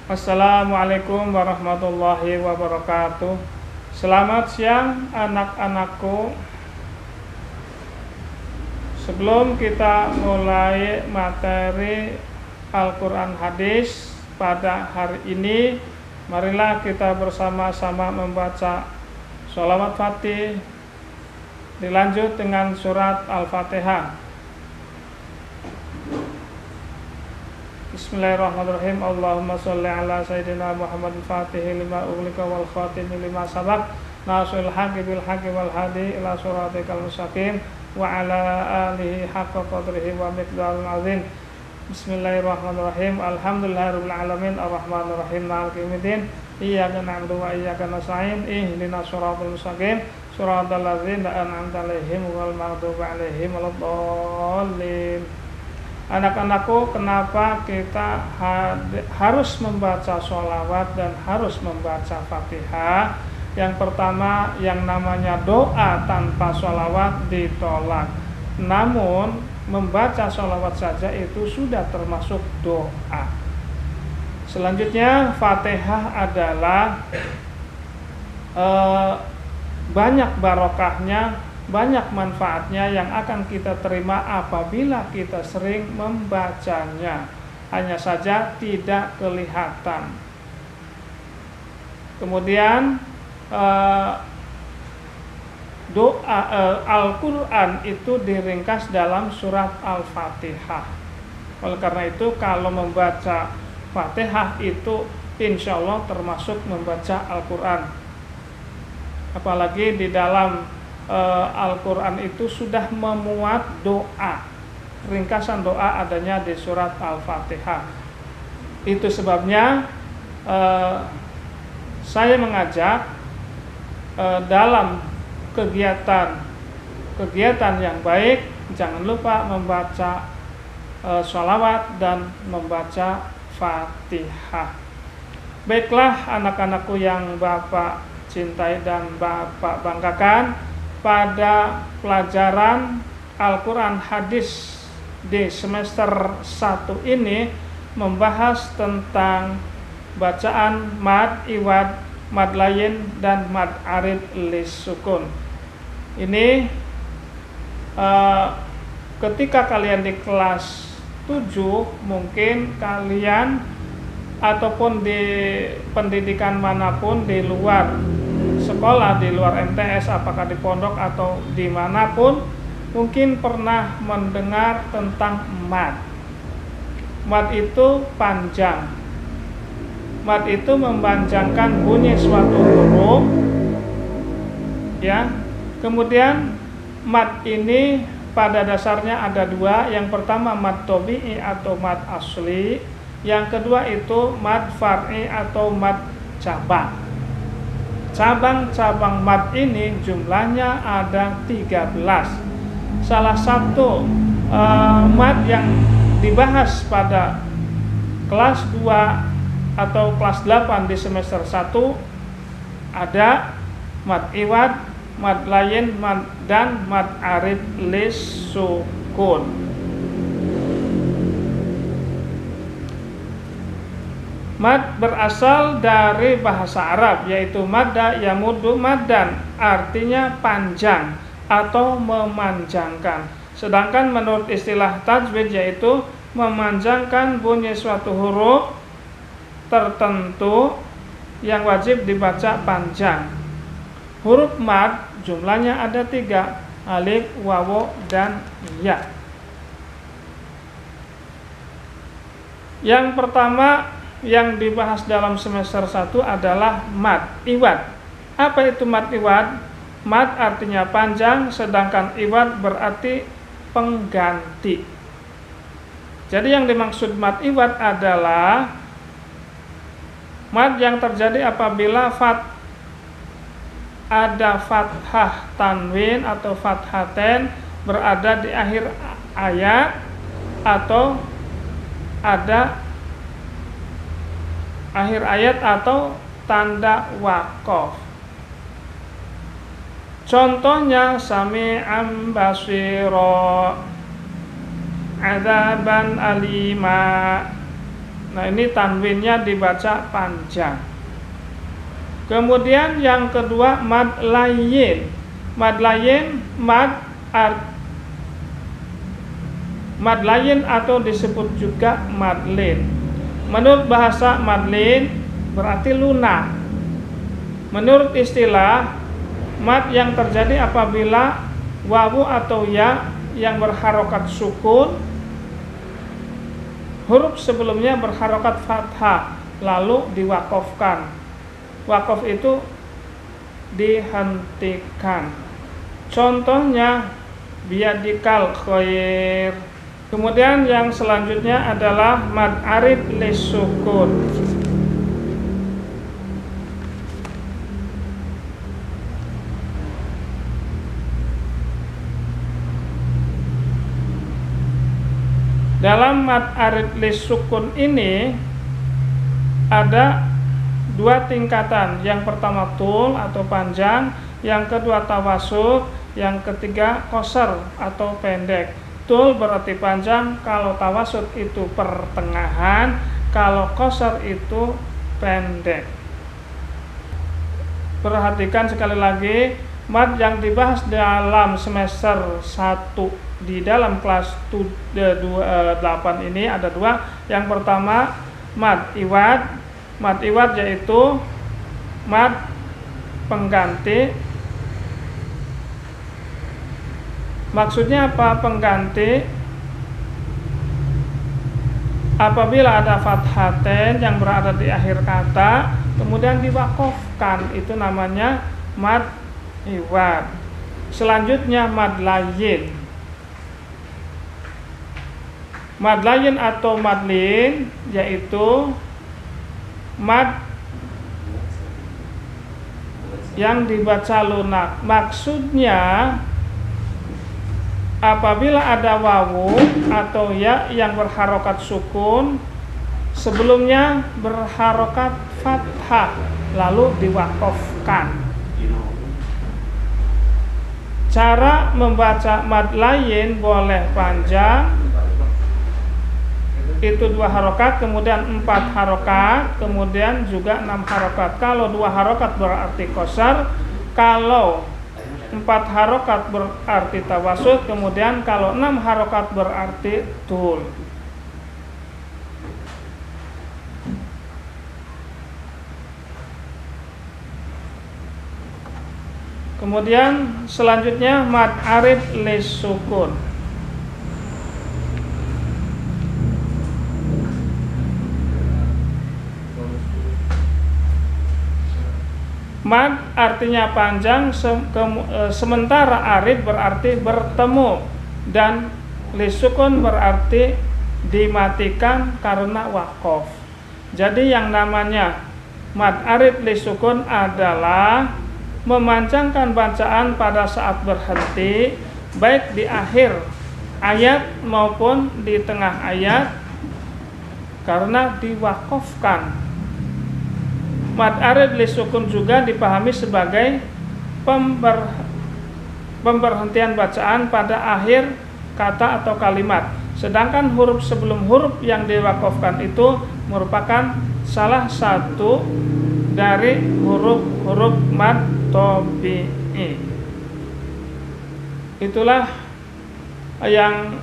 Assalamualaikum warahmatullahi wabarakatuh. Selamat siang anak-anakku. Sebelum kita mulai materi Al-Quran Hadis pada hari ini, marilah kita bersama-sama membaca sholawat Fatih, dilanjut dengan surat Al-Fatihah. Bismillahirrahmanirrahim. Allahumma sholli ala sayyidina Muhammad al-Fatih lima ughliqa wal khatim lima sabaq nasil haqqi bil haqqi wal hadi ila siratikal mustaqim wa ala alihi haqqa qadrihi wa miqdaril azim. Bismillahirrahmanirrahim. Alhamdulillahirabbil alamin arrahmanir rahim maliki yaumiddin iyyaka na'budu wa iyyaka nasta'in ihdinas siratal mustaqim siratal ladzina an'amta 'alaihim ghairil maghdubi 'alaihim waladdallin. Anak-anakku, kenapa kita harus membaca sholawat dan harus membaca Fatihah? Yang pertama, yang namanya doa tanpa sholawat ditolak. Namun, membaca sholawat saja itu sudah termasuk doa. Selanjutnya, Fatihah adalah banyak barokahnya, banyak manfaatnya yang akan kita terima apabila kita sering membacanya. Hanya saja tidak kelihatan. Kemudian doa Al-Quran itu diringkas dalam surat Al-Fatihah. Oleh karena itu, kalau membaca Fatihah itu insya Allah termasuk membaca Al-Quran. Apalagi di dalam Al-Quran itu sudah memuat doa. Ringkasan doa adanya di surat Al-Fatihah. Itu sebabnya saya mengajak dalam kegiatan yang baik, jangan lupa membaca sholawat dan membaca Fatihah. Baiklah anak-anakku yang Bapak cintai dan Bapak banggakan, pada pelajaran Al-Quran Hadis di semester 1 ini membahas tentang bacaan mad iwad, mad layin, dan mad arid lis sukun. Ini ketika kalian di kelas 7, mungkin kalian ataupun di pendidikan manapun di luar sekolah, di luar MTS, apakah di pondok atau dimanapun, mungkin pernah mendengar tentang mad. Mad itu panjang. Mad itu memanjangkan bunyi suatu huruf, ya. Kemudian mad ini pada dasarnya ada dua. Yang pertama mad tobi'i atau mad asli. Yang kedua itu mad far'i atau mad cabang. Cabang-cabang mad ini jumlahnya ada 13. Salah satu mad yang dibahas pada kelas 2 atau kelas 8 di semester 1 ada mad iwad, mad layin, dan mad arid lis sukun. Mad berasal dari bahasa Arab, yaitu madda yamuddu maddan, artinya panjang atau memanjangkan. Sedangkan menurut istilah tajwid, yaitu memanjangkan bunyi suatu huruf tertentu yang wajib dibaca panjang. Huruf mad jumlahnya ada 3, alif, wawu, dan ya. Yang pertama yang dibahas dalam semester 1 adalah mad iwad. Apa itu mad iwad? Mad artinya panjang, sedangkan iwad berarti pengganti. Jadi yang dimaksud mad iwad adalah mad yang terjadi apabila ada fathah tanwin atau fathaten berada di akhir ayat, atau ada akhir ayat atau tanda waqaf. Contohnya sami'an basira, adzaban alima. Nah, ini tanwinnya dibaca panjang. Kemudian yang kedua mad layin. Mad layin, mad layin atau disebut juga madlin. Menurut bahasa madlin berarti lunak. Menurut istilah, mad yang terjadi apabila wawu atau ya yang berharokat sukun, huruf sebelumnya berharokat fathah, lalu diwakofkan. Wakof itu dihentikan. Contohnya biadikal khair. Kemudian yang selanjutnya adalah mad arid lisukun. Dalam mad arid lisukun ini ada dua tingkatan. Yang pertama tul atau panjang, yang kedua tawasud, yang ketiga qasar atau pendek. Tul berarti panjang, kalau tawasud itu pertengahan, kalau qasar itu pendek. Perhatikan sekali lagi, mad yang dibahas dalam semester 1 di dalam kelas 8 ini ada dua. Yang pertama mad iwad. Mad iwad yaitu mad pengganti. Maksudnya apa pengganti? Apabila ada fathaten yang berada di akhir kata kemudian diwakofkan, itu namanya mad iwad. Selanjutnya mad layin. Mad layin atau madlin yaitu mad yang dibaca lunak. Maksudnya apabila ada wawu atau ya yang berharokat sukun, sebelumnya berharokat fathah lalu diwakofkan. Cara membaca mad layin boleh panjang, itu 2 harokat, kemudian 4 harokat, kemudian juga 6 harokat. Kalau 2 harokat berarti qasar, kalau 4 harokat berarti tawasud, kemudian kalau 6 harokat berarti tul. Kemudian selanjutnya mad arid lisukun. Mad artinya panjang, sementara arid berarti bertemu, dan lisukun berarti dimatikan karena wakof. Jadi yang namanya mad arid lisukun adalah memanjangkan bacaan pada saat berhenti, baik di akhir ayat maupun di tengah ayat, karena diwakofkan. Mad arid lisukun juga dipahami sebagai pemberhentian bacaan pada akhir kata atau kalimat. Sedangkan huruf sebelum huruf yang diwakofkan itu merupakan salah satu dari huruf-huruf mad tabi'i. Itulah yang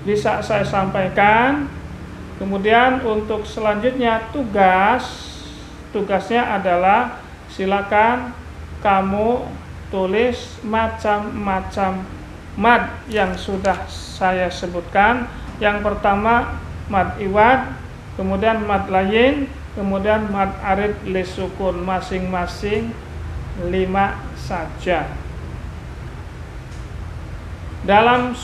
bisa saya sampaikan. Kemudian untuk selanjutnya tugasnya adalah silakan kamu tulis macam-macam mad yang sudah saya sebutkan. Yang pertama mad iwad, kemudian mad layin, kemudian mad arid lisukun, masing-masing 5 saja. Dalam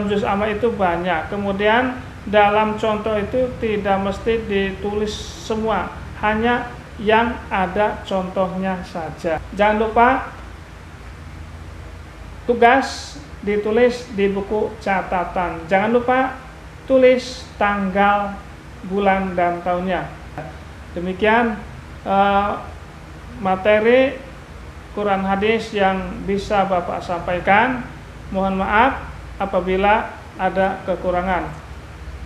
juz amma itu banyak. Kemudian dalam contoh itu tidak mesti ditulis semua, hanya yang ada contohnya saja. Jangan lupa tugas ditulis di buku catatan. Jangan lupa tulis tanggal, bulan, dan tahunnya. Demikian materi Quran hadis yang bisa Bapak sampaikan. Mohon maaf apabila ada kekurangan.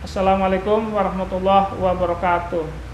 Assalamualaikum warahmatullahi wabarakatuh.